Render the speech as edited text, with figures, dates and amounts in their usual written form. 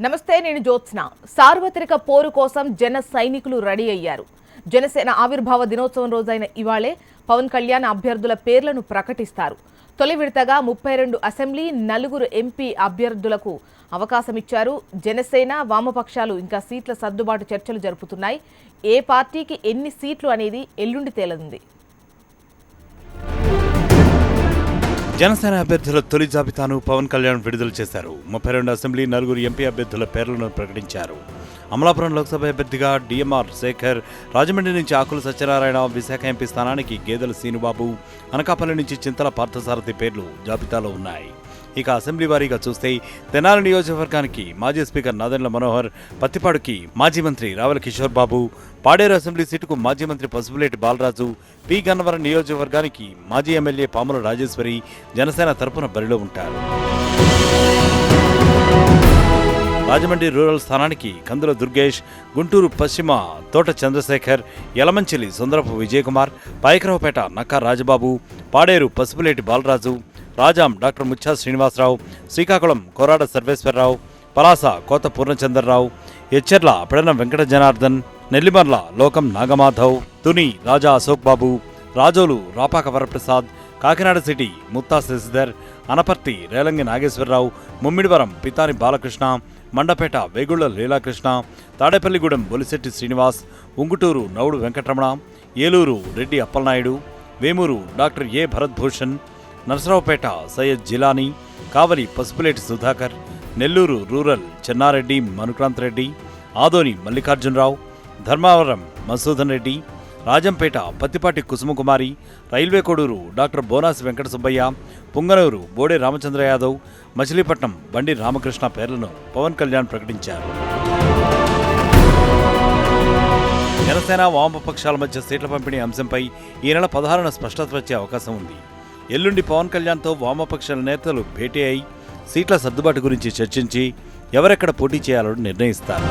నమస్తే, నేను జ్యోత్స్న. సార్వత్రిక పోరు కోసం జన సైనికులు రెడీ అయ్యారు. జనసేన ఆవిర్భావ దినోత్సవం రోజైన ఇవాళే పవన్ కళ్యాణ్ అభ్యర్థుల పేర్లను ప్రకటిస్తారు. తొలి విడతగా 32 అసెంబ్లీ, 4 ఎంపీ అభ్యర్థులకు అవకాశం ఇచ్చారు. జనసేన, వామపక్షాలు ఇంకా సీట్ల సర్దుబాటు చర్చలు జరుపుతున్నాయి. ఏ పార్టీకి ఎన్ని సీట్లు అనేది ఎల్లుండి తేలనుంది. జనసేన అభ్యర్థుల తొలి జాబితాను పవన్ కళ్యాణ్ విడుదల చేశారు. 32 అసెంబ్లీ, 4 ఎంపీ అభ్యర్థుల పేర్లను ప్రకటించారు. అమలాపురం లోక్సభ అభ్యర్థిగా డిఎంఆర్ శేఖర్, రాజమండ్రి నుంచి ఆకుల సత్యనారాయణ, విశాఖ ఎంపీ స్థానానికి గేదెల సీనుబాబు, అనకాపల్లి నుంచి చింతల పార్థసారథి పేర్లు జాబితాలో ఉన్నాయి. ఇక అసెంబ్లీ వారీగా చూస్తే తెనాలి నియోజకవర్గానికి మాజీ స్పీకర్ నాదెండ్ల మనోహర్, పత్తిపాడుకి మాజీ మంత్రి రావెల కిషోర్ బాబు, పాడేరు అసెంబ్లీ సీటుకు మాజీ మంత్రి పసుపులేటి బాలరాజు, పి గన్నవరం నియోజకవర్గానికి మాజీ ఎమ్మెల్యే పాముల రాజేశ్వరి జనసేన తరపున బరిలో ఉంటారు. రాజమండ్రి రూరల్ స్థానానికి కందుల దుర్గేష్, గుంటూరు పశ్చిమ Thota Chandrasekhar, Yalamanchili Sundarapu Vijayakumar, Payakaraopeta Nakka Rajababu, Paderu Pasupuleti Balaraju, Rajam doctor Mutcha Srinivasarao, Srikakulam Korada Sarveswararao, Palasa Kotha Purnachandrarao, Etcherla Pedana Venkata Janardhan, Nellimarla Lokam Nagamadhav, Tuni Raja Ashok Babu, Razole Rapaka Varaprasad, Kakinada city Mutha Sasidhar, Anaparthi Relangi Nageswararao, Mummidivaram Pithani Balakrishna, Mandapeta Vegulla Leelakrishna, Tadepalligudem Bolisetti Srinivas, Unguturu Naudu Venkataramana, Eluru Reddy Appalanaidu, Vemuru doctor A Bharatbhushan, Narasaraopet Syed Jilani, Kavali Pasupuleti Sudhakar, Nellore rural Chennareddy Manukranth Reddy, Adoni Mallikarjunarao, Dharmavaram Masudan Reddy, Rajampet Pathipati Kusumakumari, railway Koduru doctor Bonasi Venkata Subbaiah, Punganur Bode Ramachandra Yadav, Machilipatnam Bandi Ramakrishna పేర్లను పవన్ కళ్యాణ్ ప్రకటించారు. జనసేన వామపక్షాల మధ్య సీట్ల పంపిణీ అంశంపై ఈ నెల 16న స్పష్టత వచ్చే అవకాశం ఉంది. ఎల్లుండి పవన్ కళ్యాణ్తో వామపక్షాల నేతలు భేటీ అయి సీట్ల సర్దుబాటు గురించి చర్చించి ఎవరెక్కడ పోటీ చేయాలో నిర్ణయిస్తారు.